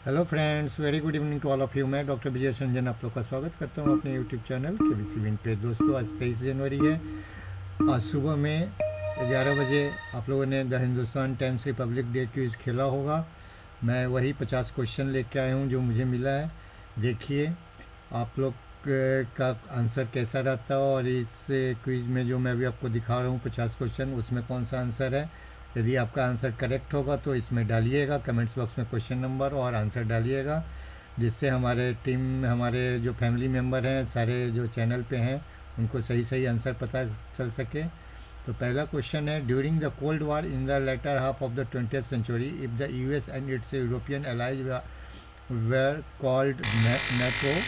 Hello friends, very good evening to all of you. मैं doctor Vijay Sanjan आप लोग का स्वागत करता हूं अपने यूट्यूब चैनल के वी सी विन पे। दोस्तों, आज 23 जनवरी है। आज सुबह में 11 बजे आप लोगों ने the Hindustan times Republic day quiz खेला होगा। मैं वही 50 क्वेश्चन लेके आया हूं जो मुझे मिला है। देखिए आप लोग का आंसर कैसा रहता है, और इस क्विज़ में जो मैं अभी आपको दिखा रहा हूँ 50 क्वेश्चन, उसमें कौन सा आंसर है। यदि आपका आंसर करेक्ट होगा तो इसमें डालिएगा, कमेंट्स बॉक्स में क्वेश्चन नंबर और आंसर डालिएगा, जिससे हमारे टीम, हमारे जो फैमिली मेम्बर हैं, सारे जो चैनल पे हैं, उनको सही सही आंसर पता चल सके। तो पहला क्वेश्चन है, during the cold war in the latter half of the 20th century, if the US and its European allies were called NATO,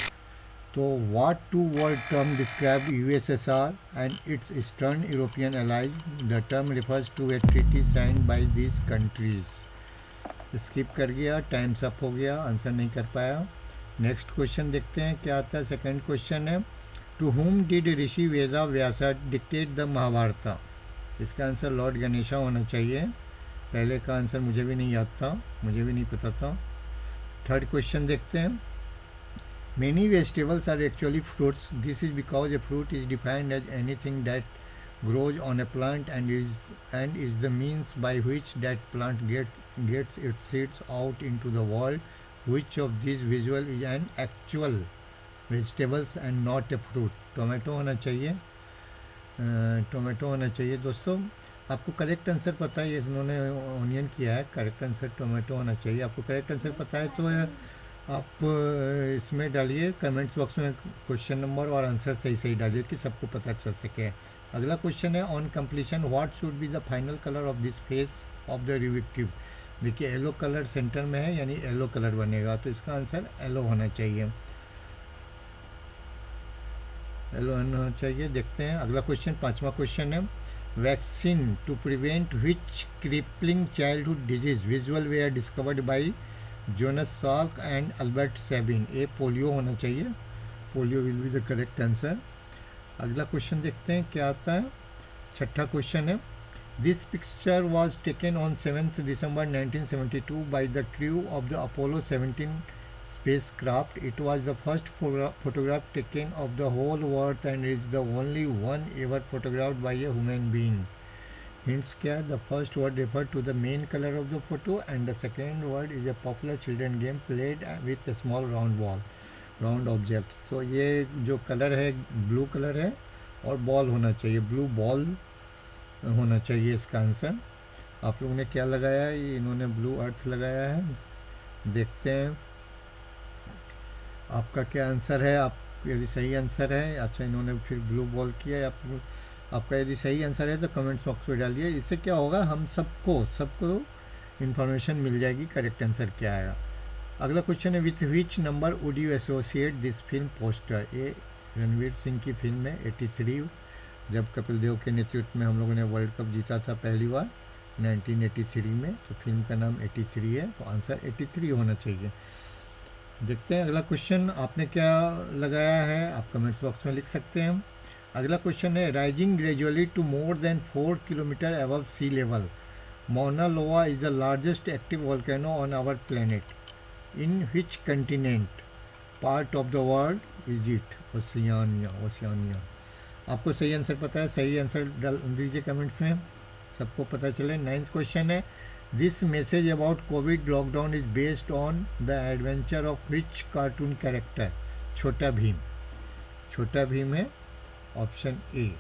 तो what two word term describe USSR and its Eastern European allies? The term refers to a treaty signed by these countries. Skip कर गया, times up हो गया, answer नहीं कर पाया। Next question देखते हैं क्या आता है। सेकंड क्वेश्चन है, to whom did Rishi Veda Vyasa dictate the Mahabharata? इसका आंसर लॉर्ड गणेशा होना चाहिए। पहले का आंसर मुझे भी नहीं याद था, मुझे भी नहीं पता था। थर्ड क्वेश्चन देखते हैं, many vegetables are actually fruits. This is because a fruit is defined as anything that grows on a plant and is the means by which that plant gets its seeds out into the world. Which of these visual is an actual vegetables and not a fruit? Tomato होना चाहिए, tomato होना चाहिए। दोस्तों, आपको correct answer पता है, इन्होंने onion किया है, करेक्ट आंसर टोमेटो होना चाहिए। आपको करेक्ट आंसर पता है तो आप इसमें डालिए, कमेंट्स बॉक्स में क्वेश्चन नंबर और आंसर सही सही डालिए कि सबको पता चल सके। अगला क्वेश्चन है, on completion what should be the final colour of this face of the Rubik cube? देखिए येलो कलर सेंटर में है, यानी येलो कलर बनेगा, तो इसका आंसर येलो होना चाहिए, येलो होना चाहिए। देखते हैं अगला क्वेश्चन, पांचवा क्वेश्चन है, vaccine to prevent which crippling childhood disease visual were discovered by Jonas Salk and Albert Sabin? A polio होना चाहिए, polio will be the correct answer. अगला क्वेश्चन देखते हैं क्या आता है। छठा क्वेश्चन है, this picture was taken on 7 December 1972 by the crew of the Apollo 17 spacecraft. It was the first photograph taken of the whole world and is the only one ever photographed by a human being. Hints क्या है, the first word refer to the main colour of the photo and the second word is a popular children game played with a small round ball, round object. तो ये जो colour है blue colour है और ball होना चाहिए, blue ball होना चाहिए इसका आंसर। आप लोगों ने क्या लगाया है, इन्होंने ब्लू अर्थ लगाया है। देखते हैं आपका क्या आंसर है। आप यदि सही आंसर है, अच्छा इन्होंने फिर ब्लू बॉल किया है। आपका यदि सही आंसर है तो कमेंट्स बॉक्स में डालिए, इससे क्या होगा, हम सबको इन्फॉर्मेशन मिल जाएगी करेक्ट आंसर क्या आएगा। अगला क्वेश्चन है, with which number would you associate this film poster? ये रणवीर सिंह की फिल्म है 83, जब कपिल देव के नेतृत्व में हम लोगों ने वर्ल्ड कप जीता था पहली बार 1983 में, तो फिल्म का नाम 83 है, तो आंसर 83 होना चाहिए। देखते हैं अगला क्वेश्चन, आपने क्या लगाया है आप कमेंट्स बॉक्स में लिख सकते हैं। अगला क्वेश्चन है, rising gradually to more than 4 kilometre above sea level, Mauna Loa is the largest active volcano on our planet. In which continent part of the world is it? Oceania, Oceania. आपको सही answer पता है, सही answer डाल दीजिए comments में, सबको पता चले। 9th क्वेश्चन है, this message about Covid lockdown is based on the adventure of which cartoon character? छोटा भीम, छोटा भीम है ऑप्शन ए।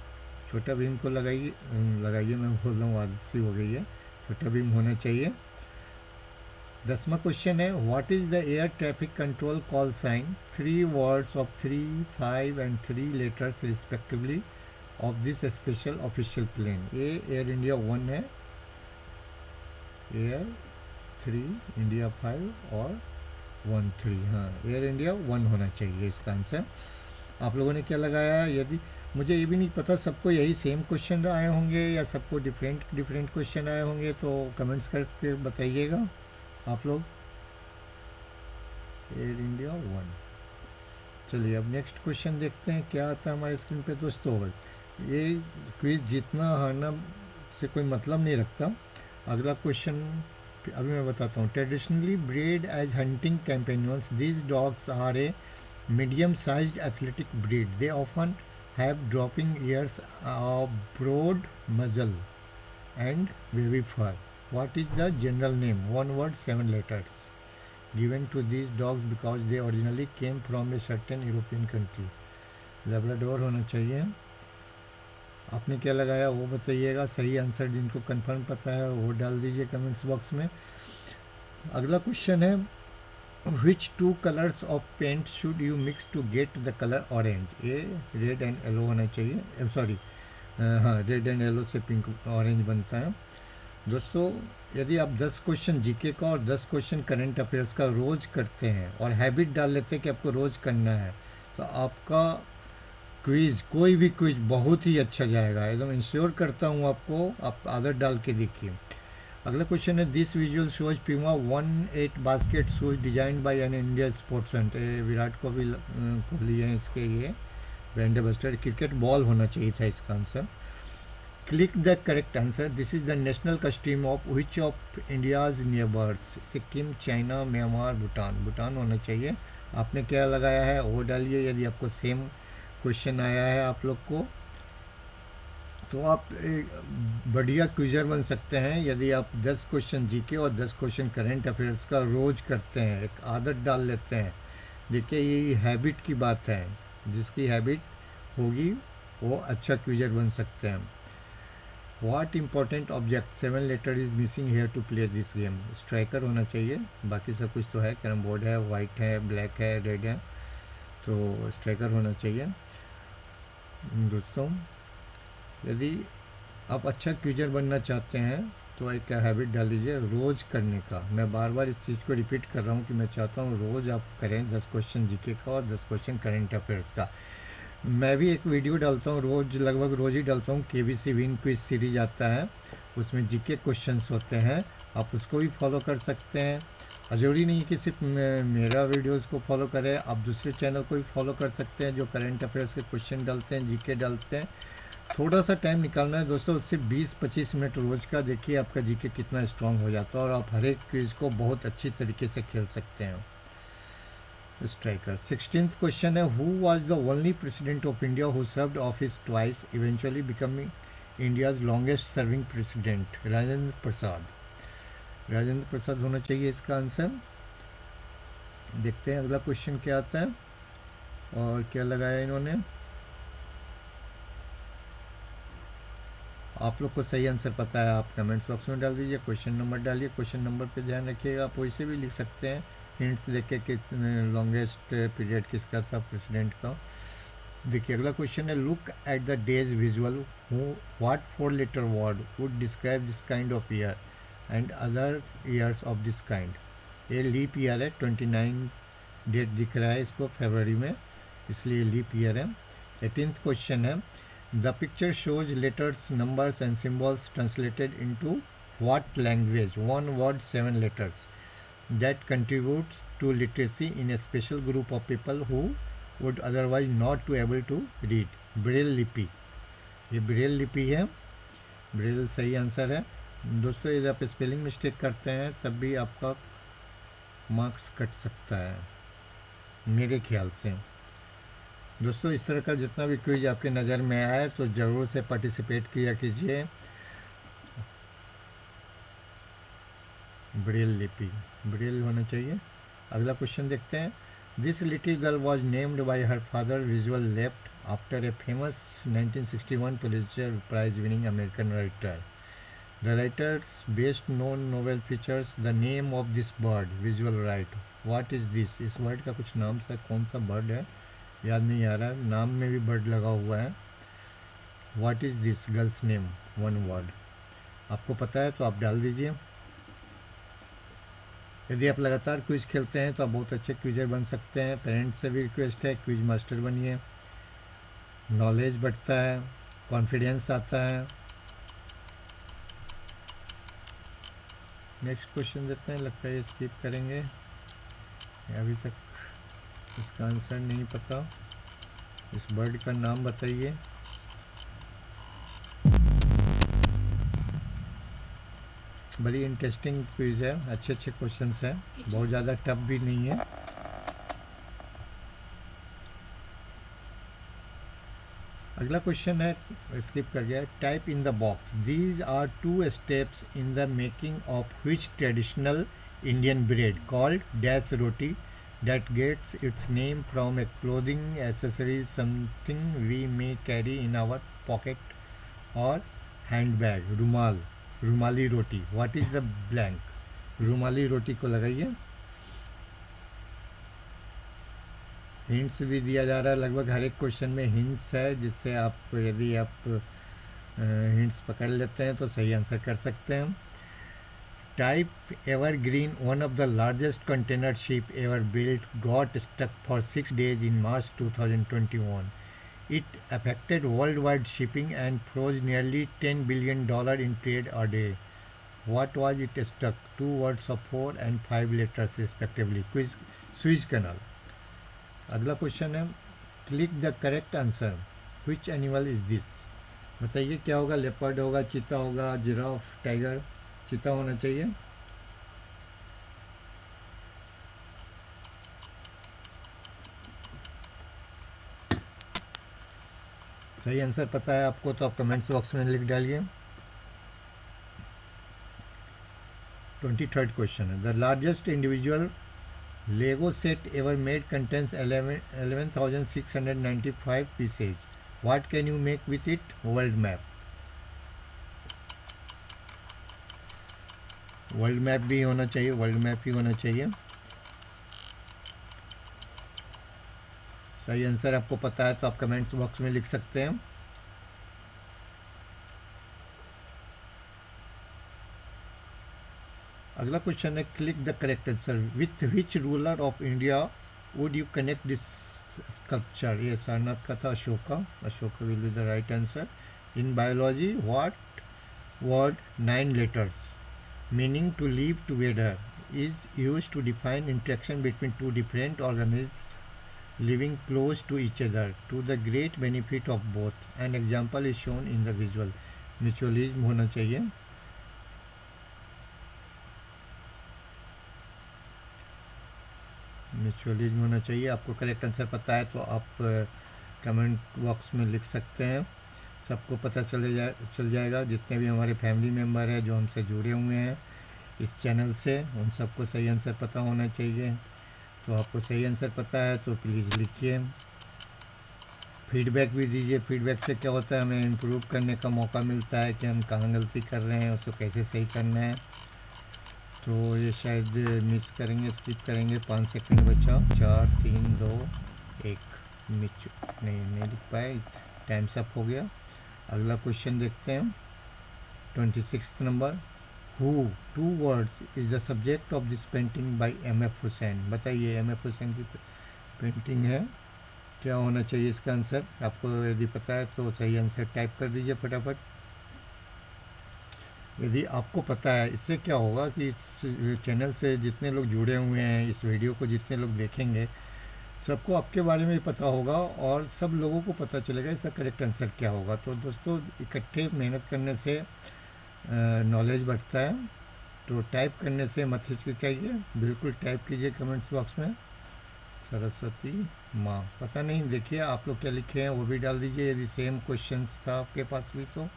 छोटा भीम को लगाइए, मैं बोल रहा हूँ आदत सी हो गई है, छोटा भीम होना चाहिए। 10वां क्वेश्चन है, what is the air traffic control call sign? 3 words of 3, 5 and 3 letters respectively of this special official plane? A Air India 1 है, एयर 3 इंडिया 5 और 1 3, हाँ एयर इंडिया 1 होना चाहिए इसका आंसर। आप लोगों ने क्या लगाया? यदि मुझे ये भी नहीं पता सबको यही सेम क्वेश्चन आए होंगे या सबको डिफरेंट क्वेश्चन आए होंगे, तो कमेंट्स करके बताइएगा आप लोग। Air India 1। चलिए अब नेक्स्ट क्वेश्चन देखते हैं क्या आता है हमारे स्क्रीन पे। दोस्तों, ये क्विज जीतना हारना से कोई मतलब नहीं रखता। अगला क्वेश्चन अभी मैं बताता हूँ। Traditionally bred as hunting companions, these dogs are a medium sized athletic breed. They often have dropping ears, broad muzzle and wavy fur. What is the general name? One word, 7 letters. Given to these dogs because they originally came from a certain European country. Labrador होना चाहिए। आपने क्या लगाया वो बताइएगा। सही answer जिनको confirm पता है वो डाल दीजिए कमेंट्स बॉक्स में। अगला क्वेश्चन है, which two colours of paint should you mix to get the colour orange? ये रेड एंड येलो होना चाहिए। सॉरी, हाँ, रेड एंड येलो से पिंक ऑरेंज बनता है। दोस्तों, यदि आप 10 क्वेश्चन जीके का और 10 क्वेश्चन करंट अफेयर्स का रोज़ करते हैं और हैबिट डाल लेते हैं कि आपको रोज़ करना है, तो आपका क्विज़, कोई भी क्विज़ बहुत ही अच्छा जाएगा। एकदम इंश्योर करता हूँ आपको। आप आदत डाल के देखिए। अगला क्वेश्चन है, this visual shows Puma 18 basket shoes designed by an India sportsman. Virat Kohli है इसके ये ब्रांड एम्बेसडर। क्रिकेट बॉल होना चाहिए था इसका answer. Click the correct answer. This is the national costume of which of India's neighbours? Sikkim, China, Myanmar, Bhutan. Bhutan होना चाहिए। आपने क्या लगाया है वो डालिए। यदि आपको सेम क्वेश्चन आया है आप लोग को, तो आप बढ़िया क्विजर बन सकते हैं। यदि आप 10 क्वेश्चन जीके और 10 क्वेश्चन करंट अफेयर्स का रोज करते हैं, एक आदत डाल लेते हैं। देखिए, ये हैबिट की बात है। जिसकी हैबिट होगी वो अच्छा क्विजर बन सकते हैं। What important object 7 letter is missing here to play this game? Striker होना चाहिए। बाकी सब कुछ तो है, कैरम बोर्ड है, वाइट है, ब्लैक है, रेड है, तो स्ट्राइकर होना चाहिए। दोस्तों, यदि आप अच्छा क्विजर बनना चाहते हैं तो एक हैबिट डाल दीजिए रोज़ करने का। मैं बार बार इस चीज़ को रिपीट कर रहा हूँ कि मैं चाहता हूँ रोज़ आप करें 10 क्वेश्चन जीके का और 10 क्वेश्चन करंट अफेयर्स का। मैं भी एक वीडियो डालता हूँ रोज़, लगभग रोज़ ही डालता हूँ। केबीसी विन क्विज सीरीज आता है, उसमें जीके क्वेश्चंस होते हैं। आप उसको भी फॉलो कर सकते हैं। ज़रूरी नहीं कि सिर्फ मेरा वीडियोस को फॉलो करें, आप दूसरे चैनल को भी फॉलो कर सकते हैं जो करंट अफेयर्स के क्वेश्चन डालते हैं, जीके डालते हैं। थोड़ा सा टाइम निकालना है दोस्तों, सिर्फ 20-25 मिनट रोज़ का। देखिए आपका जीके कितना स्ट्रांग हो जाता है और आप हर एक क्विज को बहुत अच्छी तरीके से खेल सकते हैं। स्ट्राइकर। 16th क्वेश्चन है, who was the only president of India who served office twice, eventually becoming India's longest serving president? Rajendra Prasad. Rajendra Prasad होना चाहिए इसका आंसर। देखते हैं अगला क्वेश्चन क्या आता है और क्या लगाया इन्होंने। आप लोग को सही आंसर पता है, आप कमेंट्स बॉक्स में डाल दीजिए। क्वेश्चन नंबर डालिए। क्वेश्चन नंबर पे ध्यान रखिएगा। आप वैसे भी लिख सकते हैं हिंट्स देके किस लॉन्गेस्ट पीरियड किसका था प्रेसिडेंट का। देखिए अगला क्वेश्चन है, look at the days visual, what 4 letter word would describe this kind of year and other years of this kind? ये लीप ईयर है। 29 डेट दिख रहा है इसको फरवरी में, इसलिए लीप ईयर है। 18th क्वेश्चन है, the picture shows letters, numbers and symbols translated into what language? 1 word 7 letters that contributes to literacy in a special group of people who would otherwise not to able to read? Braille लिपि। ये Braille लिपि है। Braille सही answer है। दोस्तों, यदि आप spelling mistake करते हैं तब भी आपका मार्क्स कट सकता है मेरे ख्याल से। दोस्तों, इस तरह का जितना भी क्विज आपके नज़र में आए तो ज़रूर से पार्टिसिपेट किया कीजिए। ब्रेल लिपि, ब्रेल होना चाहिए। अगला क्वेश्चन देखते हैं, this little girl was named by her father visual left after a famous 1961 Pulitzer prize winning American writer. The writer's best known novel features the name of this bird visual right. What is this? इस bird का कुछ नाम सा, कौन सा bird है याद नहीं आ रहा है, नाम में भी बर्ड लगा हुआ है। What is this girls name? 1 word. आपको पता है तो आप डाल दीजिए। यदि आप लगातार क्विज खेलते हैं तो आप बहुत अच्छे क्विजर बन सकते हैं। पेरेंट्स से भी रिक्वेस्ट है, क्विज मास्टर बनिए। नॉलेज बढ़ता है, कॉन्फिडेंस आता है। नेक्स्ट क्वेश्चन देते हैं। लगता है ये स्किप करेंगे, अभी तक इसका आंसर नहीं पता। इस बर्ड का नाम बताइए। बड़ी इंटरेस्टिंग क्विज है, अच्छे अच्छे क्वेश्चंस हैं, बहुत ज़्यादा टफ भी नहीं है। अगला क्वेश्चन है, स्किप कर गया। Type in the box, these are 2 steps in the making of which traditional Indian bread called dash roti that gets its name from a clothing accessories, something we may carry in our pocket or handbag. रुमाल, rumali roti. What is the blank? Rumali roti को लगाइए। Hints भी दिया जा रहा है, लगभग हर एक क्वेश्चन में हिंट्स है, जिससे आप यदि आप हिंट्स पकड़ लेते हैं तो सही आंसर कर सकते हैं। Type Evergreen, one of the largest container ship ever built, got stuck for 6 days in March 2021. It affected worldwide shipping and froze nearly $10 billion in trade a day. What was it stuck? 2 words of 4 and 5 letters respectively. Quiz, Suez Canal. अगला question है, click the correct answer. Which animal is this? बताइए क्या होगा? Leopard होगा, चीता होगा, giraffe, tiger? चीता होना चाहिए। सही आंसर पता है आपको तो आप कमेंट्स बॉक्स में लिख डालिए। 23rd क्वेश्चन है, the largest individual Lego set ever made contains 11,695 pieces. What can you make with it? World map. World map भी होना चाहिए, वर्ल्ड मैप ही होना चाहिए। सही आंसर आपको पता है तो आप कमेंट्स बॉक्स में लिख सकते हैं। अगला क्वेश्चन है, click the correct answer. With which ruler of India would you connect this sculpture? ये सारनाथ का था, Ashoka. Ashoka will be the right answer. In biology, what word 9 letters meaning to live together is used to define interaction between two different organisms living close to each other to the great benefit of both? An example is shown in the visual. Mutualism होना चाहिए। Mutualism होना चाहिए। आपको correct answer पता है तो आप comment box में लिख सकते हैं। सबको पता चल जाएगा, जितने भी हमारे फैमिली मेम्बर हैं जो हमसे जुड़े हुए हैं इस चैनल से, उन सबको सही आंसर पता होना चाहिए। तो आपको सही आंसर पता है तो प्लीज़ लिखिए। फीडबैक भी दीजिए। फीडबैक से क्या होता है, हमें इम्प्रूव करने का मौका मिलता है कि हम कहाँ गलती कर रहे हैं, उसको कैसे सही करना है। तो ये शायद मिस करेंगे, स्किप करेंगे। 5 सेकंड बचा। 4 3 2 1। मिच नहीं लिख पाए, टाइम्स अप हो गया। अगला क्वेश्चन देखते हैं, 26th number. Who 2 words is the subject of this painting bye M.F. Hussain. बताइए M.F. हुसैन की पेंटिंग है, क्या होना चाहिए इसका आंसर? आपको यदि पता है तो सही आंसर टाइप कर दीजिए फटाफट। यदि आपको पता है, इससे क्या होगा कि इस चैनल से जितने लोग जुड़े हुए हैं, इस वीडियो को जितने लोग देखेंगे, सबको आपके बारे में पता होगा और सब लोगों को पता चलेगा इसका करेक्ट आंसर क्या होगा। तो दोस्तों, इकट्ठे मेहनत करने से नॉलेज बढ़ता है। तो टाइप करने से मत हिचकिचाइए, बिल्कुल टाइप कीजिए कमेंट्स बॉक्स में। सरस्वती माँ, पता नहीं, देखिए आप लोग क्या लिखे हैं वो भी डाल दीजिए यदि सेम क्वेश्चंस था आपके पास भी तो।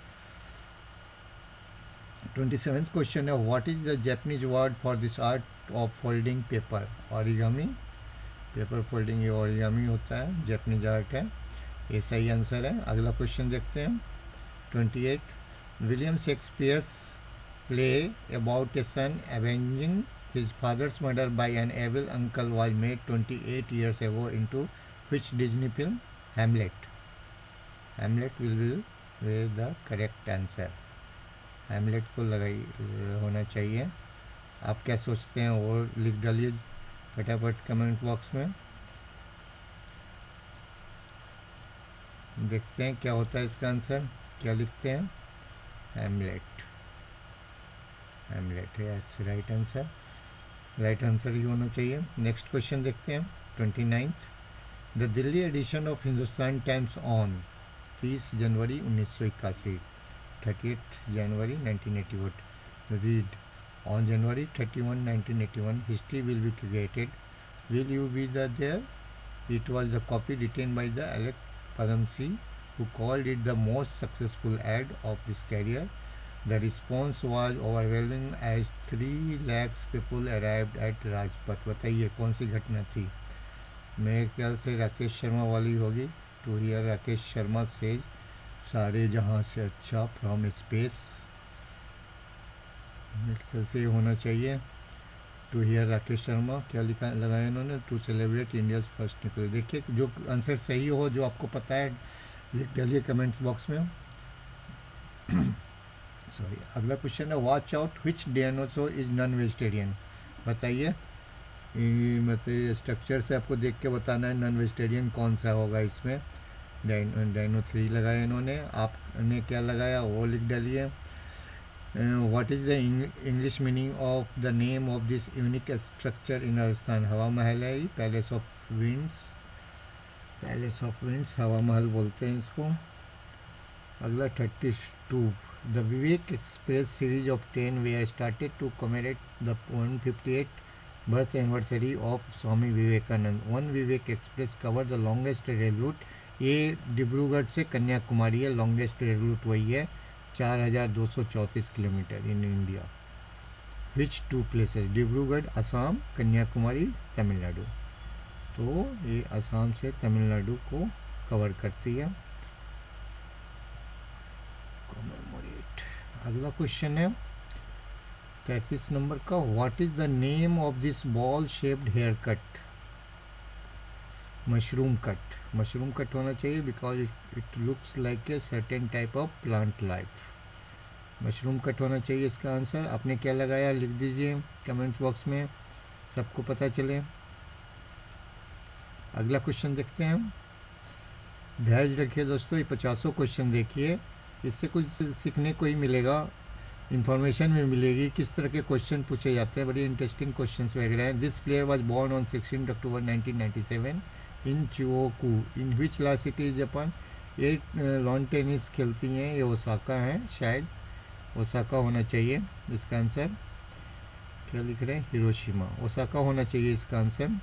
27th क्वेश्चन है, what is the Japanese word for this art of folding paper? Origami. Paper folding ये ओरिगामी होता है, जापानीज आर्ट है। ये सही आंसर है। अगला क्वेश्चन देखते हैं, 28। William Shakespeare's play about a son avenging his father's murder by an evil uncle was made 28 years ago into which Disney film? Hamlet. Hamlet will be the correct answer. Hamlet को लगाई होना चाहिए। आप क्या सोचते हैं वो लिख डालिए फटाफट कमेंट बॉक्स में। देखते हैं क्या होता है इसका आंसर, क्या लिखते हैं? Hamlet. Hamlet है राइट आंसर। राइट आंसर ही होना चाहिए। नेक्स्ट क्वेश्चन देखते हैं, 29th। The Delhi edition of Hindustan Times on 30 January 1981, 30th January 1981 read On January 31, 1981, history will be created. Will you be there? It was the copy written by the Alec Padamsee, who called it the most successful ad of his career. The response was overwhelming as 3 lakhs people arrived at Rajpath. बताइए कौन सी घटना थी? मेरे ख्याल से राकेश शर्मा वाली होगी। To hear Rakesh Sharma says सारे जहां से अच्छा फ्रॉम स्पेस, मेरे ख्याल से ये होना चाहिए। टू हियर राकेश शर्मा क्या लिखा लगाया इन्होंने? टू सेलिब्रेट इंडियाज फर्स्ट निकले। देखिए जो आंसर सही हो, जो आपको पता है, लिख डालिए कमेंट्स बॉक्स में। सॉरी, अगला क्वेश्चन है watch out which dinosaur is non vegetarian. बताइए, मतलब स्ट्रक्चर से आपको देख के बताना है नॉन वेजिटेरियन कौन सा होगा इसमें। डायनो 3 लगाया इन्होंने, आपने क्या लगाया वो लिख डालिए। What is the English meaning of the name of this unique structure in Rajasthan? Hawa Mahal है, palace of winds, palace of winds Hawa Mahal बोलते हैं इसको। अगला 32, the Vivek Express series of train were started to commemorate the 158th birth anniversary of Swami Vivekananda. One Vivek Express cover the longest rail route. ये डिब्रूगढ़ से कन्याकुमारी है, longest rail root वही है, 4234 kilometre in India. Which 2 places? Dibrugarh Assam, Kanyakumari Tamil Nadu. तो ये असम से तमिलनाडु को कवर करती है। कमेमोरेट। अगला क्वेश्चन है 33 नंबर का, what is the name of this ball shaped haircut? Mushroom cut. Mushroom cut होना चाहिए because it looks like a certain type of plant life. Mushroom cut होना चाहिए इसका आंसर। आपने क्या लगाया लिख दीजिए कमेंट्स बॉक्स में, सबको पता चले। अगला क्वेश्चन देखते हैं हम। धैर्य रखिए दोस्तों, ये 50 क्वेश्चन देखिए, इससे कुछ सीखने को ही मिलेगा, इन्फॉर्मेशन भी मिलेगी किस तरह के क्वेश्चन पूछे जाते हैं। बड़ी इंटरेस्टिंग क्वेश्चन वगैरह हैं। This player was born on 16 October 1997 in Chuoku in which large city Japan. ये लॉन टेनिस खेलती हैं, ये ओसाका हैं, शायद ओसाका होना चाहिए इसका आंसर। क्या लिख रहे हैं? हिरोशिमा। ओसाका होना चाहिए इसका आंसर।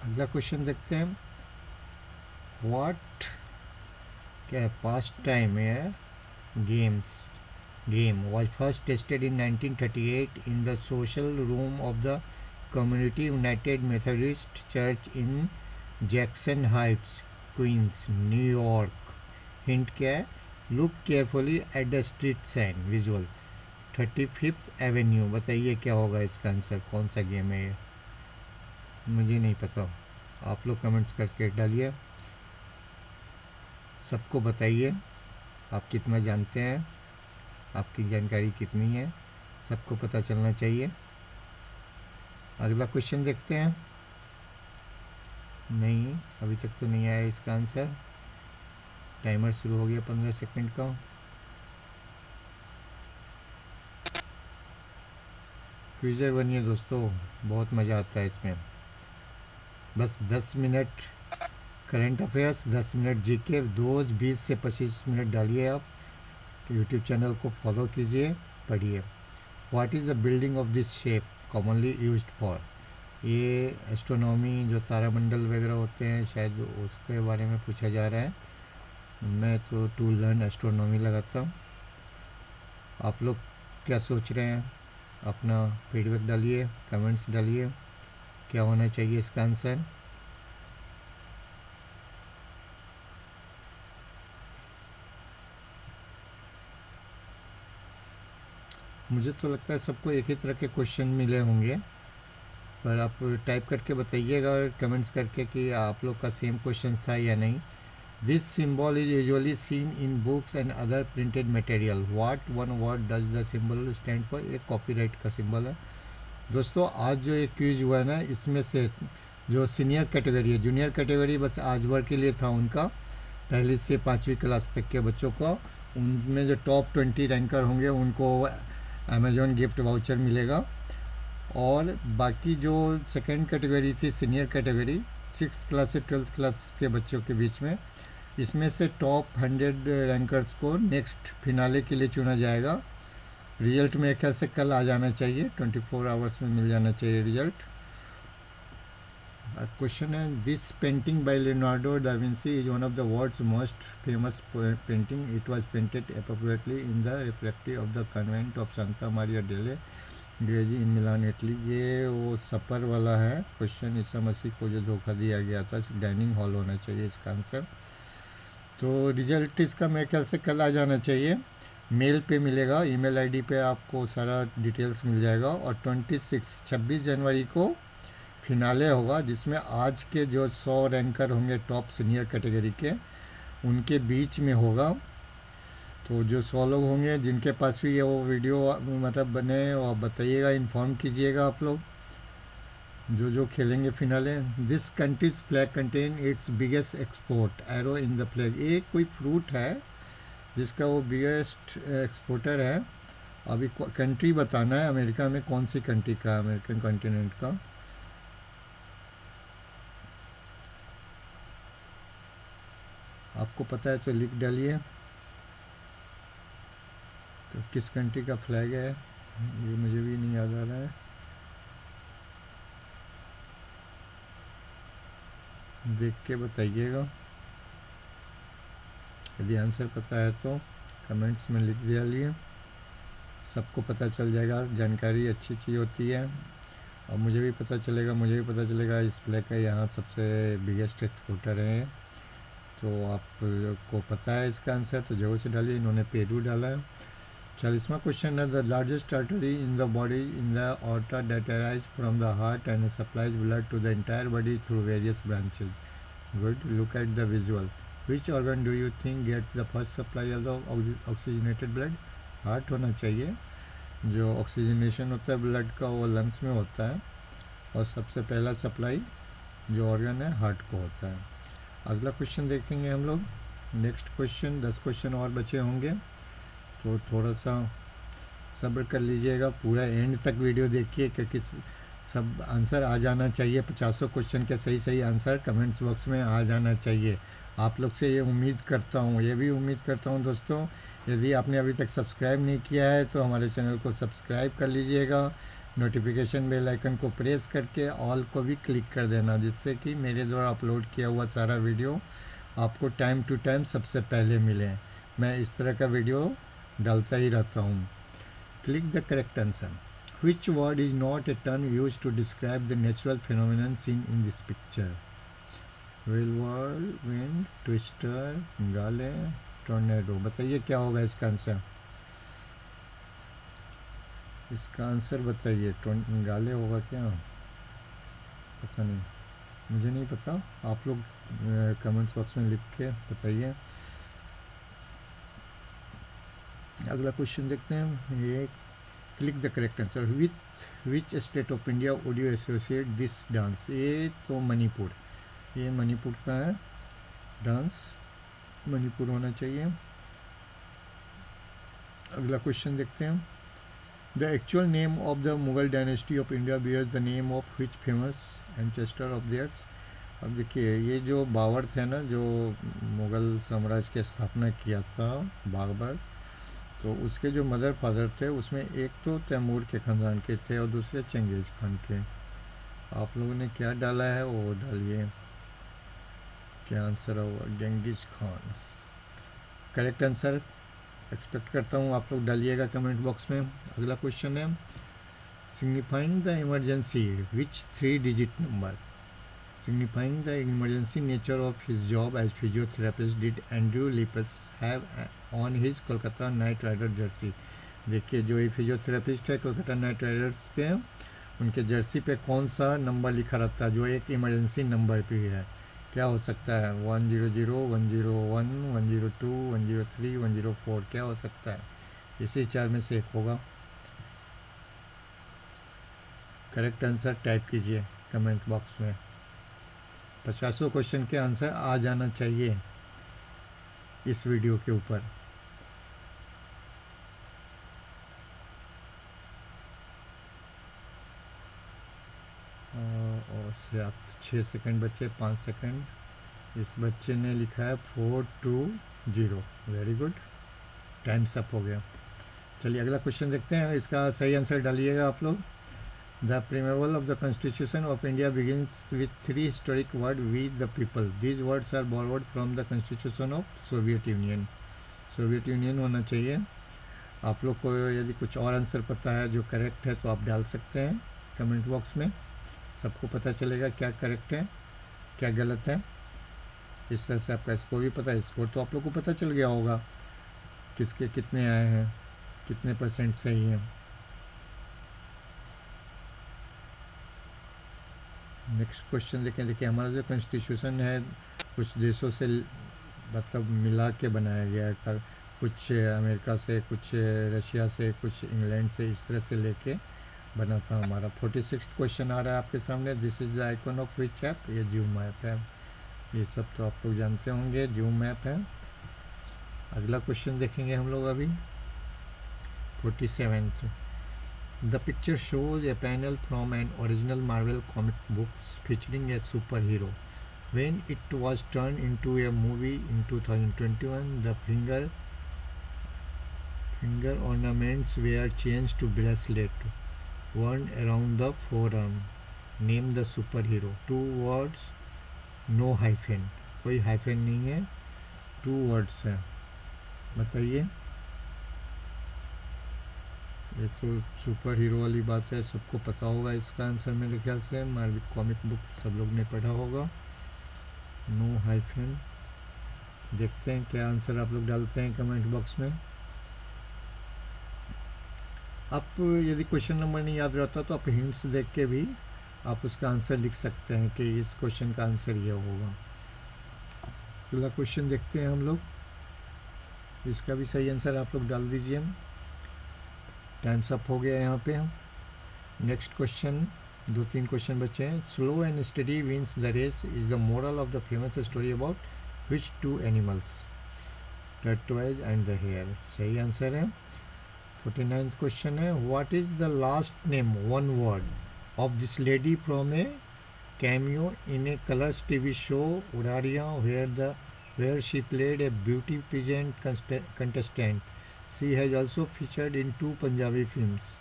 अगला क्वेश्चन देखते हैं। व्हाट क्या है? पास्ट टाइम है, games. Game was first tested in 1938 in the social room of the Community United Methodist Church in Jackson Heights, Queens, New York. Hint क्या है? Look carefully at the street sign. Visual 35th Avenue। बताइए क्या होगा इसका answer, कौन सा game है ये? मुझे नहीं पता, आप लोग कमेंट्स करके डालिए, सबको बताइए आप कितना जानते हैं, आपकी जानकारी कितनी है, सबको पता चलना चाहिए। अगला क्वेश्चन देखते हैं। नहीं, अभी तक तो नहीं आया इसका आंसर। टाइमर शुरू हो गया 15 सेकंड का। क्विज़र बनिए दोस्तों, बहुत मज़ा आता है इसमें। बस 10 minute current affairs, 10 minute GK, रोज़ 20 से 25 मिनट डालिए आप। यूट्यूब चैनल को फॉलो कीजिए, पढ़िए। What is the building of this shape commonly used for? ये एस्ट्रोनॉमी, जो तारामंडल वगैरह होते हैं, शायद उसके बारे में पूछा जा रहा है। मैं तो टू लर्न एस्ट्रोनॉमी लगाता हूँ। आप लोग क्या सोच रहे हैं? अपना फीडबैक डालिए, कमेंट्स डालिए, क्या होना चाहिए इसका आंसर। मुझे तो लगता है सबको एक ही तरह के क्वेश्चन मिले होंगे, पर आप टाइप करके बताइएगा कमेंट्स करके कि आप लोग का सेम क्वेश्चन था या नहीं। This symbol is usually seen in books and other printed material. What one word does the symbol stand for? एक कॉपीराइट का सिंबल है। दोस्तों आज जो एक क्विज हुआ ना, इसमें से जो सीनियर कैटेगरी है, जूनियर कैटेगरी बस आज भर के लिए था उनका, पहली से 5वीं क्लास तक के बच्चों को। उनमें जो टॉप 20 रैंकर होंगे उनको अमेजॉन गिफ्ट वाउचर मिलेगा। और बाकी जो सेकेंड कैटेगरी थी, सीनियर कैटेगरी, 6th क्लास से 12th क्लास के बच्चों के बीच में, इसमें से टॉप 100 रैंकर्स को नेक्स्ट फिनाले के लिए चुना जाएगा। रिजल्ट मेरे ख्याल से कल आ जाना चाहिए, 24 आवर्स में मिल जाना चाहिए रिजल्ट। क्वेश्चन है, this painting by Leonardo da Vinci is one of the world's most famous painting. It was painted appropriately in the reflective of the convent of Santa Maria delle Grazie in Milan Italy. ये वो सपर वाला है question, Isa Masih को जो धोखा दिया गया था, डाइनिंग हॉल होना चाहिए इसका आंसर। तो रिजल्ट इसका मेरे ख्याल से कल आ जाना चाहिए, मेल पे मिलेगा, ईमेल आईडी पे आपको सारा डिटेल्स मिल जाएगा। और 26 जनवरी को फिनाले होगा, जिसमें आज के जो 100 रैंकर होंगे टॉप सीनियर कैटेगरी के, उनके बीच में होगा। तो जो 100 लोग होंगे जिनके पास भी ये वो वीडियो मतलब बने, और बताइएगा, इन्फॉर्म कीजिएगा आप लोग जो जो खेलेंगे finale. This countries flag contain it's biggest export arrow in the flag. ये कोई फ्रूट है जिसका वो बिगेस्ट एक्सपोर्टर है। अभी कंट्री बताना है, अमेरिका में कौन सी कंट्री का, अमेरिकन कॉन्टिनेंट का। आपको पता है तो लिख डालिए, तो किस कंट्री का फ्लैग है ये मुझे भी नहीं याद आ रहा है, देख के बताइएगा। यदि आंसर पता है तो कमेंट्स में लिख डालिए, सबको पता चल जाएगा। जानकारी अच्छी चीज़ होती है, और मुझे भी पता चलेगा इस फ्लैग का यहाँ सबसे बिगेस्ट एक्सपोर्टर है। तो आपको पता है इसका आंसर तो जरूर से डालिए। इन्होंने पेरू डाला है। 40वां क्वेश्चन है, the largest artery in the body in the aorta that arises from the heart and supplies blood to the entire body through various branches. Good, look at the visual. Which organ do you think get the first supply of the oxygenated blood? Heart होना चाहिए। जो oxygenation होता है blood का वो lungs में होता है, और सबसे पहला सप्लाई जो ऑर्गन है हार्ट को होता है। अगला क्वेश्चन देखेंगे हम लोग। नेक्स्ट क्वेश्चन, 10 क्वेश्चन और बचे होंगे, तो थोड़ा सा सब्र कर लीजिएगा, पूरा एंड तक वीडियो देखिए, क्योंकि सब आंसर आ जाना चाहिए। 50 क्वेश्चन के सही सही आंसर कमेंट्स बॉक्स में आ जाना चाहिए। आप लोग से ये उम्मीद करता हूँ, ये भी उम्मीद करता हूँ दोस्तों, यदि आपने अभी तक सब्सक्राइब नहीं किया है तो हमारे चैनल को सब्सक्राइब कर लीजिएगा। नोटिफिकेशन बेल आइकन को प्रेस करके ऑल को भी क्लिक कर देना, जिससे कि मेरे द्वारा अपलोड किया हुआ सारा वीडियो आपको टाइम टू टाइम सबसे पहले मिले। मैं इस तरह का वीडियो डालता ही रहता हूँ। Click the correct answer. Which word is not a term used to describe the natural phenomenon seen in this picture? Whirlwind, wind, twister, gale, tornado। बताइए क्या होगा इसका आंसर? इसका आंसर बताइए। गाले होगा क्या? पता नहीं, मुझे नहीं पता, आप लोग कमेंट्स बॉक्स में लिख के बताइए। अगला क्वेश्चन देखते हैं। ये click the correct answer. Which state of India would you associate this dance? ये तो मणिपुर, ये मणिपुर का है डांस, मणिपुर होना चाहिए। अगला क्वेश्चन देखते हैं। The actual name of the Mughal dynasty of India bears the name of which famous ancestor of theirs? अब देखिए, ये जो बाबर थे ना, जो मुगल साम्राज्य की स्थापना किया था, बाबर, तो उसके जो मदर फादर थे उसमें एक तो तैमूर के ख़ानदान के थे और दूसरे चंगेज़ खान के। आप लोगों ने क्या डाला है वो डालिए, क्या आंसर होगा? Changez Khan correct answer expect करता हूँ आप लोग डालिएगा कमेंट बॉक्स में। अगला क्वेश्चन है, signifying the emergency which 3 digit number? Signifying the emergency nature of his job as physiotherapist did Andrew Leipus have on his Kolkata Knight Rider jersey? देखिए, जो ये फिजियोथेरेपिस्ट है कोलकाता नाइट राइडर्स के, उनके जर्सी पे कौन सा नंबर लिखा रहता है जो एक इमरजेंसी नंबर भी है? क्या हो सकता है? 100, 101, 102, 103, 104, क्या हो सकता है? इसी 4 में से एक होगा। करेक्ट आंसर टाइप कीजिए कमेंट बॉक्स में। 50 क्वेश्चन के आंसर आ जाना चाहिए इस वीडियो के ऊपर। और 6 सेकंड बचे, 5 सेकंड। इस बच्चे ने लिखा है 420। वेरी गुड, टाइम्स अप हो गया। चलिए अगला क्वेश्चन देखते हैं, इसका सही आंसर डालिएगा आप लोग। The preamble of the constitution of India begins with 3 historic word we the people. These words are borrowed from the constitution of Soviet Union. Soviet Union होना चाहिए। आप लोग को यदि कुछ और आंसर पता है जो करेक्ट है तो आप डाल सकते हैं कमेंट बॉक्स में, सबको पता चलेगा क्या करेक्ट है क्या गलत है। इस तरह से आपका स्कोर भी पता है। स्कोर तो आप लोग को पता चल गया होगा किसके कितने आए हैं, कितने % सही हैं। नेक्स्ट क्वेश्चन देखें। देखिए हमारा जो कॉन्स्टिट्यूशन है कुछ देशों से मतलब मिला के बनाया गया है, कुछ अमेरिका से, कुछ रशिया से, कुछ इंग्लैंड से, इस तरह से लेके बना था हमारा। 46 क्वेश्चन आ रहा है आपके सामने। This is the icon of which app? ये जूम ऐप है। ये सब तो आप लोग जानते होंगे, जूम ऐप है। अगला क्वेश्चन देखेंगे हम लोग अभी 47। The picture shows A panel from an original Marvel comic books featuring A super hero. When it was turned into a movie in 2021, the finger ornaments were changed to bracelet worn around the forearm. Name the superhero. 2 words, no hyphen. कोई hyphen नहीं है, 2 words है। बताइए। ये तो super hero वाली बात है, सबको पता होगा इसका आंसर मेरे ख्याल से। मार्वल कॉमिक बुक सब लोग ने पढ़ा होगा। No hyphen. देखते हैं क्या आंसर आप लोग डालते हैं कमेंट बॉक्स में। आप यदि क्वेश्चन नंबर नहीं याद रहता तो आप हिंट्स देख के भी आप उसका आंसर लिख सकते हैं कि इस क्वेश्चन का आंसर ये होगा। अगला क्वेश्चन देखते हैं हम लोग, इसका भी सही आंसर आप लोग डाल दीजिए। टाइम्स अप हो गया यहाँ पे। नेक्स्ट क्वेश्चन, 2-3 क्वेश्चन बचे हैं। Slow and steady wins the race is the moral of the famous story about which 2 animals? Tortoise and the hare. सही आंसर है। 49th क्वेश्चन है, what is the last name 1 word of this lady from a cameo in a Colors TV show Udaariyaan where she played a beauty pageant contestant. She has also featured in 2 Punjabi films.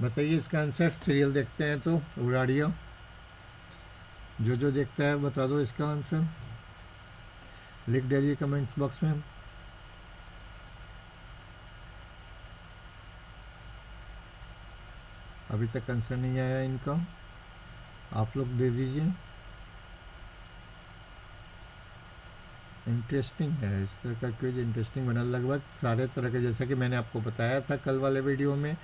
बताइए इसका answer. Serial देखते हैं तो उड़ाड़िया, जो देखता है बता दो इसका आंसर, लिख दीजिए कमेंट्स बॉक्स में। अभी तक आंसर नहीं आया इनका, आप लोग दे दीजिए। इंटरेस्टिंग है, इस तरह का क्विज इंटरेस्टिंग बना। लगभग सारे तरह के, जैसा कि मैंने आपको बताया था कल वाले वीडियो में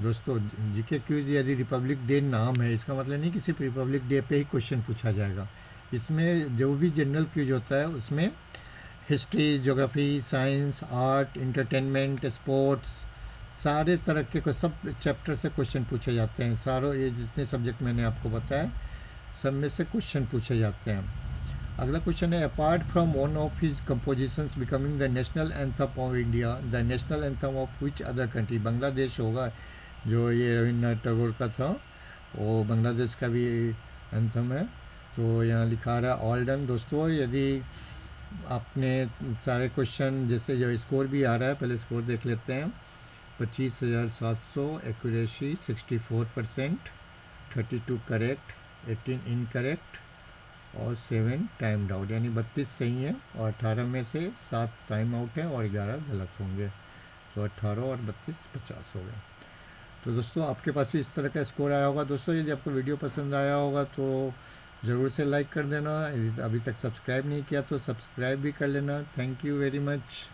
दोस्तों, जीके क्विज यदि रिपब्लिक डे नाम है इसका मतलब नहीं कि सिर्फ रिपब्लिक डे पे ही क्वेश्चन पूछा जाएगा। इसमें जो भी जनरल क्विज होता है उसमें history, geography, science, art, entertainment, sports, सारे तरह के सब चैप्टर से क्वेश्चन पूछे जाते हैं। सारों ये जितने सब्जेक्ट मैंने आपको बताया सब में से क्वेश्चन पूछे जाते हैं। अगला क्वेश्चन है, apart from one of his compositions becoming the national anthem of India, the national anthem of which other country? Bangladesh होगा, जो ये रविन्द्रनाथ टैगोर का था, वो बांग्लादेश का भी एंथम है। तो यहाँ लिखा रहा है ऑल डन। दोस्तों यदि आपने सारे क्वेश्चन, जैसे जो स्कोर भी आ रहा है, पहले स्कोर देख लेते हैं। 25,700, एक्यूरेसी 64%, 32 करेक्ट, 18 इनकरेक्ट और 7 टाइम आउट, यानी 32 सही है और 18 में से 7 टाइम आउट है और 11 गलत होंगे। तो 18 और 32 50 हो गए। तो दोस्तों आपके पास भी इस तरह का स्कोर आया होगा। दोस्तों यदि आपको वीडियो पसंद आया होगा तो ज़रूर से लाइक कर देना। यदि अभी तक सब्सक्राइब नहीं किया तो सब्सक्राइब भी कर लेना। Thank you very much.